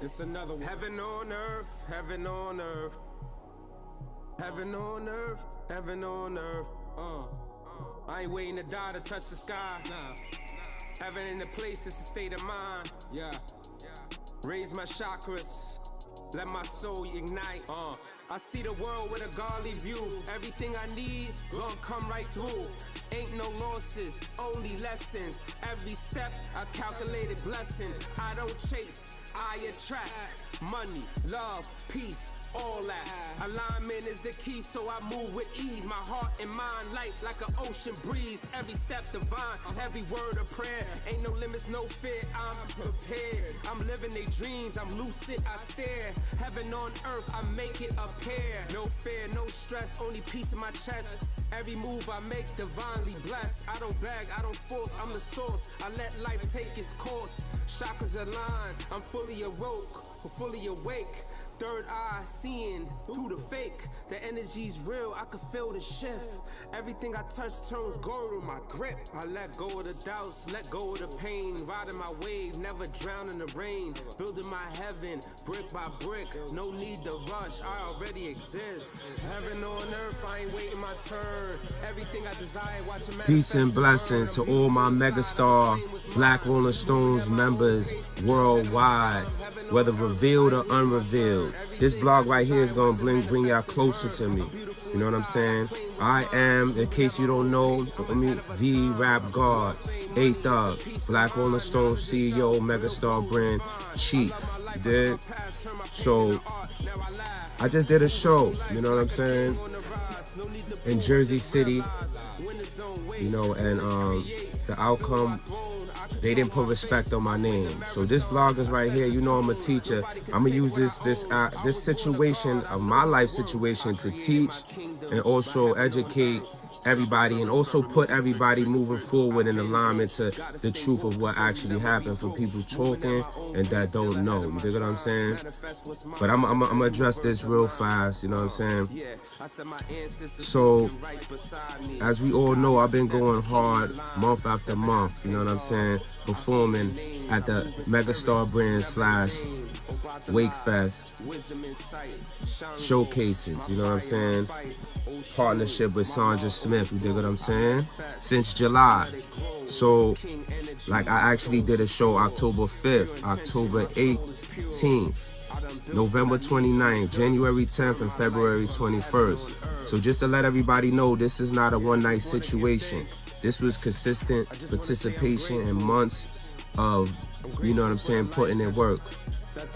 It's another one. Heaven on earth, heaven on earth. Heaven on earth, heaven on earth. I ain't waiting to die to touch the sky. Nah. Heaven in the place, it's a state of mind. Yeah. Raise my chakras, let my soul ignite. I see the world with a godly view. Everything I need gon' come right through. Ain't no losses, only lessons. Every step a calculated blessing. I don't chase, I attract money, love, peace, all that. Alignment is the key, so I move with ease. My heart and mind light like an ocean breeze. Every step divine, every word a prayer. Ain't no limits, no fear, I'm prepared. I'm living they dreams, I'm lucid, I stare. Heaven on earth, I make it appear. No fear, no stress, only peace in my chest. Every move I make divinely blessed. I don't beg, I don't force, I'm the source. I let life take its course. Chakras align, I'm fully awoke, fully awake. Third eye seeing through the fake. The energy's real, I can feel the shift. Everything I touch turns gold on my grip. I let go of the doubts, let go of the pain. Riding my wave, never drown in the rain. Building my heaven, brick by brick. No need to rush, I already exist. Heaven on earth, I ain't waiting my turn. Everything I desire, watch it manifest. Peace and blessings to all my Megastar Black Rolling Stones members worldwide, whether revealed or unrevealed. This blog right here is gonna bring y'all closer to me. You know what I'm saying? I am, in case you don't know, the RapGod, A-Thug, Black Rolling Stones CEO, Megastar Brand Chief. You did? So I just did a show, you know what I'm saying, in Jersey City, you know, and the outcome, they didn't put respect on my name. So this blog is right here. You know I'm a teacher. I'm gonna use this situation of my life situation to teach and also educate everybody, and also put everybody moving forward in alignment to the truth of what actually happened for people talking and that don't know. You dig what I'm saying? But I'm gonna address this real fast, you know what I'm saying? So, as we all know, I've been going hard month after month, you know what I'm saying? Performing at the Megastar Brand / Wake Fest showcases, you know what I'm saying? Partnership with Sandra Smith, you dig what I'm saying? Since July. So, like, I actually did a show October 5th, October 18th, November 29th, January 10th, and February 21st. So just to let everybody know, this is not a one-night situation. This was consistent participation and months of, you know what I'm saying, putting in work.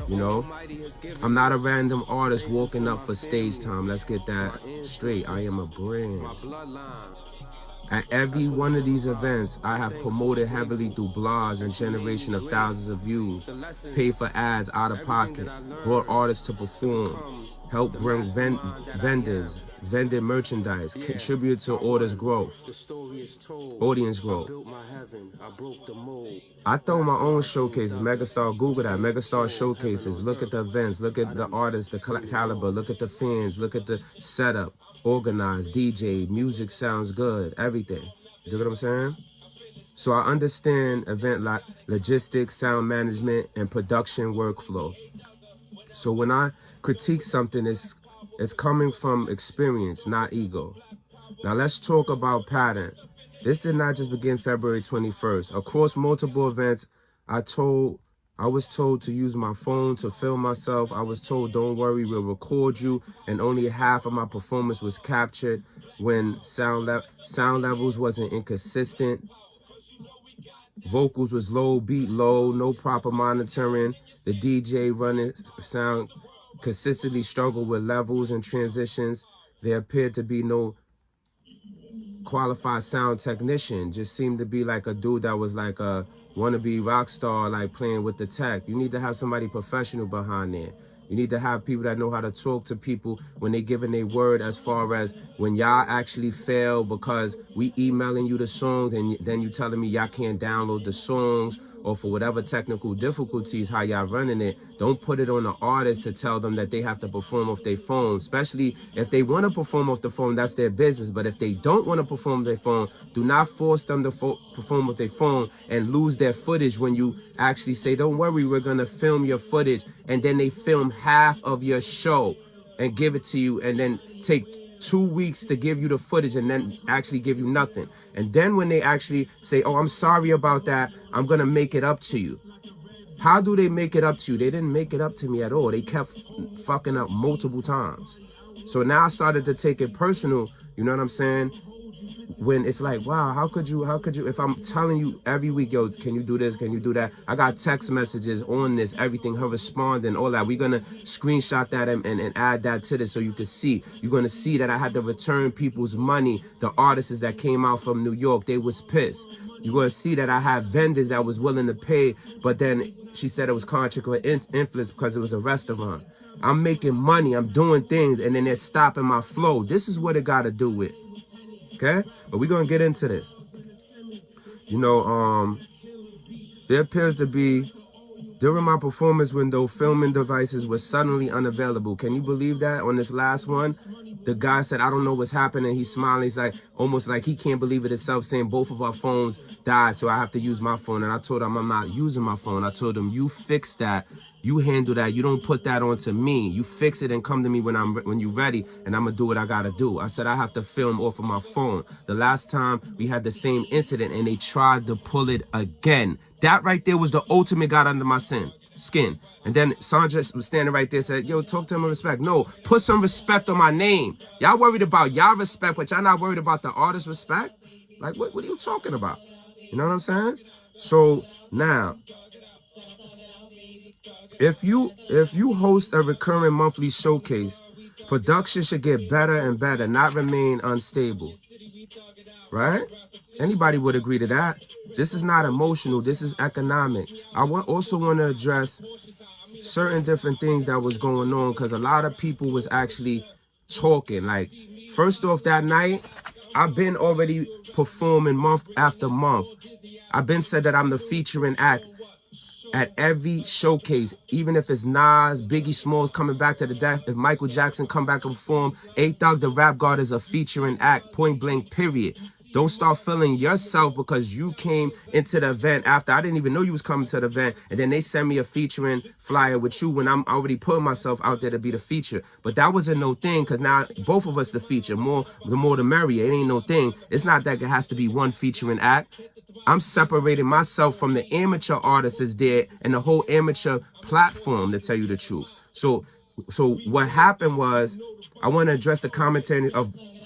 You know, I'm not a random artist walking up for stage time. Let's get that straight. I am a brand. At every one of these events, I have promoted heavily through blogs and generation of thousands of views, paid for ads out of pocket, brought artists to perform, helped bring vendors, vended merchandise, contributed to audience growth. I throw my own showcases, Megastar, Google that, Megastar showcases. Look at the events, look at the artists, the caliber, look at the fans, look at the setup, organized, DJ, music sounds good, everything. You know what I'm saying? So I understand event like logistics, sound management, and production workflow. So when I critique something, it's coming from experience, not ego. Now let's talk about pattern. This did not just begin February 21st. Across multiple events, I was told to use my phone to film myself. I was told, don't worry, we'll record you. And only half of my performance was captured when sound levels wasn't inconsistent. Vocals was low, beat low, no proper monitoring. The DJ running sound consistently struggled with levels and transitions. There appeared to be no qualified sound technician. Just seemed to be like a dude that was like a wannabe rock star, like playing with the tech. You need to have somebody professional behind there. You need to have people that know how to talk to people when they giving their word, as far as when y'all actually fail because we emailing you the songs and then you telling me y'all can't download the songs, or for whatever technical difficulties, how y'all running it, don't put it on the artist to tell them that they have to perform off their phone. Especially if they want to perform off the phone, that's their business. But if they don't want to perform their phone, do not force them to perform with their phone and lose their footage when you actually say, don't worry, we're going to film your footage. And then they film half of your show and give it to you, and then take 2 weeks to give you the footage and then actually give you nothing. And then when they actually say, oh, I'm sorry about that, I'm going to make it up to you. How do they make it up to you? They didn't make it up to me at all. They kept fucking up multiple times. So now I started to take it personal, you know what I'm saying? When it's like, wow, how could you, if I'm telling you every week, yo, can you do this, can you do that? I got text messages on this, everything, her responding, all that. We're going to screenshot that and add that to this so you can see. You're going to see that I had to return people's money. The artists that came out from New York, they was pissed. You're going to see that I had vendors that was willing to pay, but then she said it was contract with influence because it was a restaurant. I'm making money, I'm doing things, and then they're stopping my flow. This is what it got to do with. Okay, but we're gonna get into this. You know, there appears to be, during my performance window, filming devices were suddenly unavailable. Can you believe that? On this last one, the guy said, I don't know what's happening. He's smiling. He's like, almost like he can't believe it himself, saying both of our phones died, so I have to use my phone. And I told him I'm not using my phone. I told him, you fix that. You handle that. You don't put that onto me. You fix it and come to me when you're ready, and I'm gonna do what I gotta do. I said I have to film off of my phone. The last time we had the same incident and they tried to pull it again. That right there was the ultimate got under my skin. And then Sandra was standing right there, said, yo, talk to him with respect. No, put some respect on my name. Y'all worried about y'all respect, but y'all not worried about the artist's respect? Like, what are you talking about? You know what I'm saying? So now, if you host a recurring monthly showcase, production should get better and better, not remain unstable. Right? Anybody would agree to that. This is not emotional. This is economic. I also want to address certain different things that was going on, because a lot of people was actually talking. Like, first off, that night, I've been already performing month after month. I've been said that I'm the featuring act at every showcase, even if it's Nas, Biggie Smalls coming back to the death, if Michael Jackson come back and perform, A-Thug, the RapGod is a featuring act, point blank, period. Don't start feeling yourself because you came into the event after. I didn't even know you was coming to the event, and then they send me a featuring flyer with you when I'm already putting myself out there to be the feature. But that wasn't no thing, because now both of us the feature. The more the merrier. It ain't no thing. It's not that it has to be one featuring act. I'm separating myself from the amateur artists is there and the whole amateur platform, to tell you the truth. So what happened was, I want to address the commentary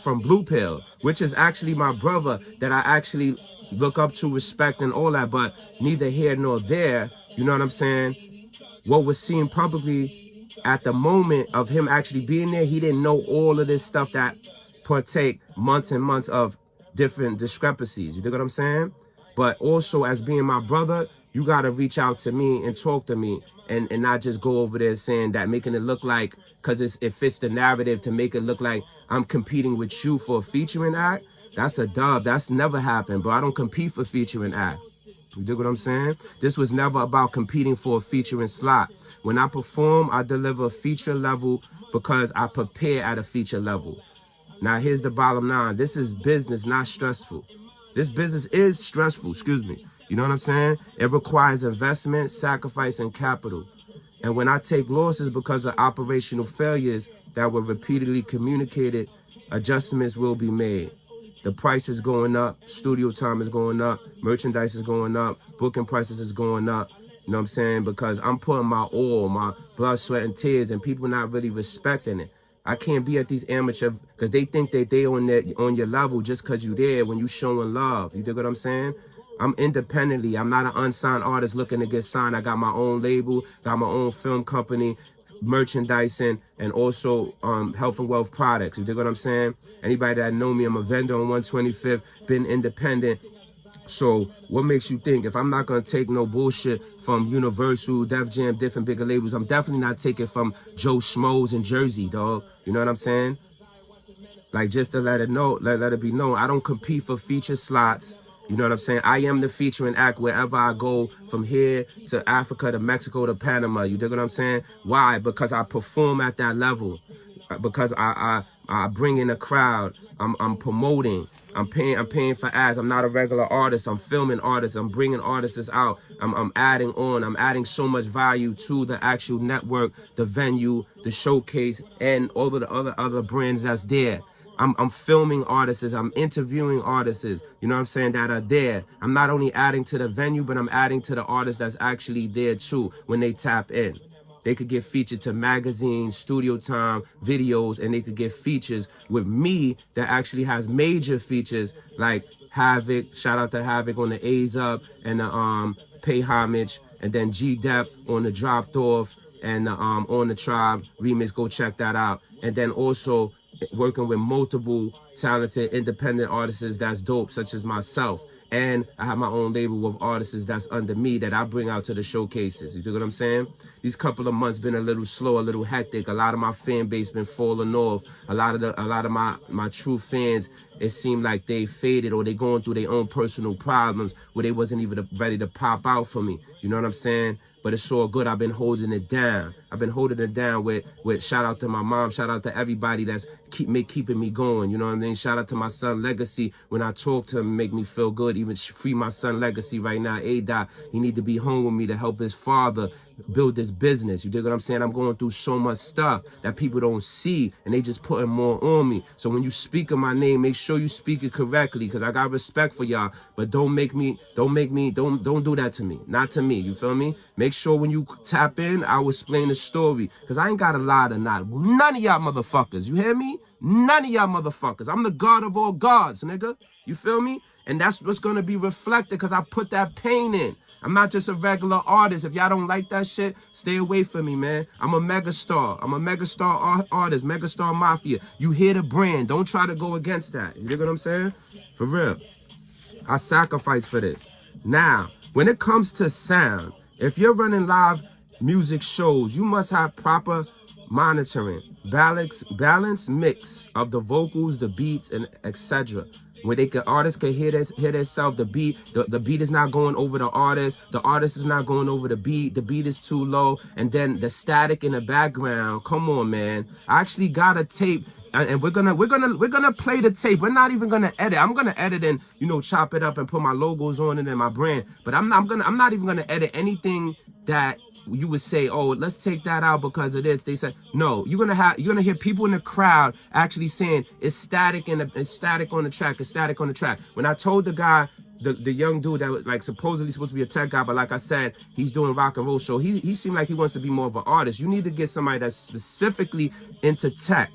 from Blue Pill, which is actually my brother that I actually look up to, respect, and all that, but neither here nor there. You know what I'm saying? What was seen publicly at the moment of him actually being there, he didn't know all of this stuff that partake months and months of different discrepancies. You dig what I'm saying? But also, as being my brother, you got to reach out to me and talk to me, and not just go over there saying that, making it look like, because it fits the narrative, to make it look like I'm competing with you for a featuring act. That's a dub. That's never happened, bro. I don't compete for featuring act. You dig what I'm saying? This was never about competing for a featuring slot. When I perform, I deliver feature level because I prepare at a feature level. Now, here's the bottom line. This is business, not stressful. This business is stressful, excuse me. You know what I'm saying? It requires investment, sacrifice, and capital. And when I take losses because of operational failures that were repeatedly communicated, adjustments will be made. The price is going up, studio time is going up, merchandise is going up, booking prices is going up. You know what I'm saying? Because I'm putting my all, my blood, sweat, and tears, and people not really respecting it. I can't be at these amateur, because they think that they on your level just because you there when you showing love. You dig what I'm saying? I'm independently. I'm not an unsigned artist looking to get signed. I got my own label, got my own film company, merchandising, and also health and wealth products. You dig what I'm saying? Anybody that know me, I'm a vendor on 125th, been independent. So what makes you think if I'm not going to take no bullshit from Universal, Def Jam, different bigger labels, I'm definitely not taking from Joe Schmoes in Jersey, dog. You know what I'm saying? Like, just to let it be known, I don't compete for feature slots. You know what I'm saying? I am the featuring act wherever I go, from here to Africa to Mexico to Panama. You dig what I'm saying? Why? Because I perform at that level. Because I bring in a crowd. I'm promoting. I'm paying for ads. I'm not a regular artist. I'm filming artists. I'm bringing artists out. I'm adding on. I'm adding so much value to the actual network, the venue, the showcase, and all of the other brands that's there. I'm filming artists, I'm interviewing artists, you know what I'm saying, that are there. I'm not only adding to the venue, but I'm adding to the artists that's actually there too when they tap in. They could get featured to magazines, studio time, videos, and they could get features with me that actually has major features like Havoc, shout out to Havoc on the A's Up and the Pay Homage, and then G-Dep on the Dropped Off and On the Tribe remix. Go check that out. And then also working with multiple talented independent artists that's dope, such as myself. And I have my own label of artists that's under me that I bring out to the showcases. You see what I'm saying? These couple of months been a little slow, a little hectic. A lot of my fan base been falling off. A lot of my true fans, it seemed like they faded or they going through their own personal problems where they wasn't even ready to pop out for me. You know what I'm saying? But it's all good. I've been holding it down. I've been holding it down with shout out to my mom, shout out to everybody that's keeping me going. You know what I mean? Shout out to my son Legacy. When I talk to him, make me feel good. Even free my son Legacy right now. A-Dot, he need to be home with me to help his father build this business. You dig what I'm saying? I'm going through so much stuff that people don't see, and they just putting more on me. So when you speak of my name, make sure you speak it correctly, because I got respect for y'all. But don't do that to me. Not to me. You feel me? Make sure when you tap in, I will explain the story, because I ain't got a lie to not. None of y'all motherfuckers. You hear me? None of y'all motherfuckers. I'm the God of all gods, nigga. You feel me? And that's what's going to be reflected, because I put that pain in. I'm not just a regular artist. If y'all don't like that shit, stay away from me, man. I'm a megastar. I'm a megastar artist, megastar mafia. You hear the brand. Don't try to go against that. You know what I'm saying? For real. I sacrifice for this. Now, when it comes to sound, if you're running live music shows, you must have proper monitoring, balance mix of the vocals, the beats, and etc. Where artists can hear themselves. The beat is not going over the artist is not going over the beat is too low, and then the static in the background. Come on, man. I actually got a tape, and we're gonna play the tape. We're not even gonna edit. I'm gonna edit and, you know, chop it up and put my logos on it and my brand, but I'm not even gonna edit anything that you would say, oh, let's take that out because of this. They said no. You're gonna hear people in the crowd actually saying it's static on the track. It's static on the track. When I told the guy, the young dude that was like supposedly supposed to be a tech guy, but like I said, he's doing rock and roll show. He seemed like he wants to be more of an artist. You need to get somebody that's specifically into tech,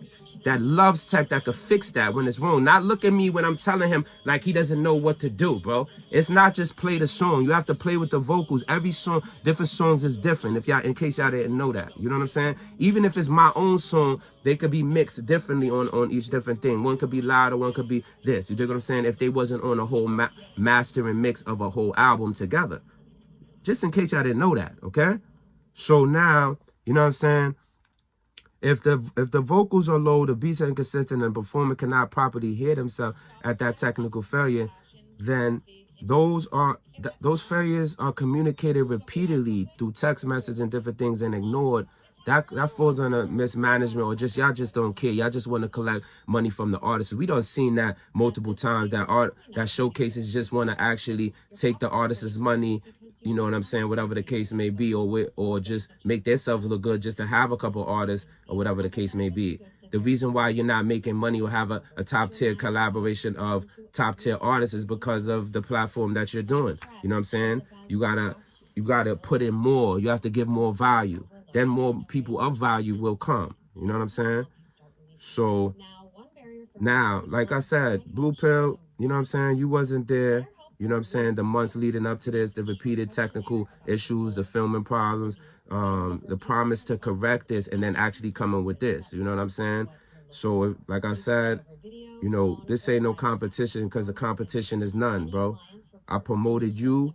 that loves tech, that could fix that when it's wrong. Not look at me when I'm telling him like he doesn't know what to do, bro. It's not just play the song. You have to play with the vocals. Every song, different songs is different. In case y'all didn't know that, you know what I'm saying? Even if it's my own song, they could be mixed differently on each different thing. One could be louder, one could be this. You dig what I'm saying? If they wasn't on a whole master and mix of a whole album together. Just in case y'all didn't know that, okay? So now, you know what I'm saying? If the vocals are low, the beats are inconsistent, and the performer cannot properly hear themselves at that technical failure, then those failures are communicated repeatedly through text messages and different things and ignored. That falls under mismanagement, or just y'all just don't care. Y'all just want to collect money from the artists. We done seen that multiple times. That showcases just want to actually take the artist's money. You know what I'm saying? Whatever the case may be, or just make themselves look good just to have a couple artists, or whatever the case may be. The reason why you're not making money or have a top tier collaboration of top tier artists is because of the platform that you're doing. You know what I'm saying? You gotta put in more. You have to give more value. Then more people of value will come. You know what I'm saying? So now, like I said, Blue Pill, you know what I'm saying? You wasn't there. You know what I'm saying? The months leading up to this, the repeated technical issues, the filming problems, the promise to correct this, and then actually coming with this. You know what I'm saying? So, like I said, you know, this ain't no competition, because the competition is none, bro. I promoted you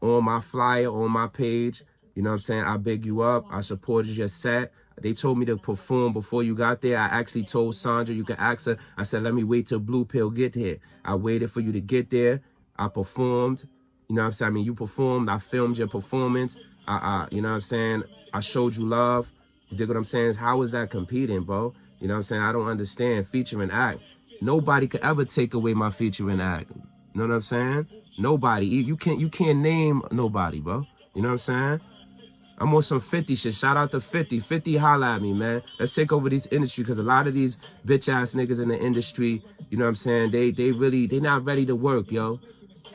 on my flyer, on my page. You know what I'm saying? I big you up. I supported your set. They told me to perform before you got there. I actually told Sandra, you can ask her. I said, let me wait till Blue Pill get here. I waited for you to get there. I performed. You know what I'm saying? I mean, you performed. I filmed your performance. You know what I'm saying? I showed you love. You dig what I'm saying? How is that competing, bro? You know what I'm saying? I don't understand featuring act. Nobody could ever take away my featuring act. You know what I'm saying? Nobody. You can't name nobody, bro. You know what I'm saying? I'm on some 50 shit. Shout out to 50. 50 holla at me, man. Let's take over this industry, because a lot of these bitch ass niggas in the industry, you know what I'm saying? They not ready to work, yo.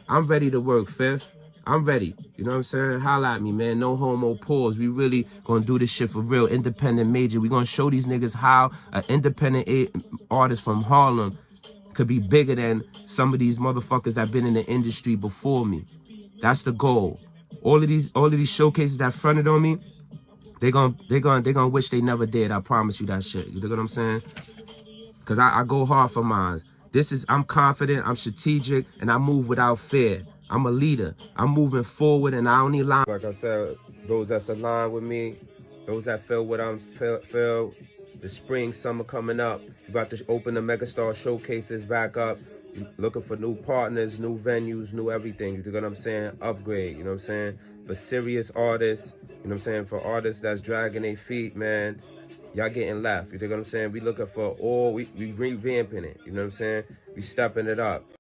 I'm ready to work, Fifth. I'm ready. You know what I'm saying? Holla at me, man. No homo pause. We really gonna do this shit for real. Independent major. We gonna show these niggas how an independent artist from Harlem could be bigger than some of these motherfuckers that been in the industry before me. That's the goal. All of these showcases that fronted on me, they gonna wish they never did. I promise you that shit. You know what I'm saying? Cause I go hard for mine. I'm confident, I'm strategic, and I move without fear. I'm a leader. I'm moving forward, and I don't need line. Like I said, those that's aligned with me, those that feel what I'm feel. The spring, summer coming up. You got to open the Megastar showcases back up. Looking for new partners, new venues, new everything. You know what I'm saying? Upgrade, you know what I'm saying? For serious artists, you know what I'm saying? For artists that's dragging their feet, man. Y'all getting left. You know what I'm saying? We looking for we revamping it. You know what I'm saying? We stepping it up.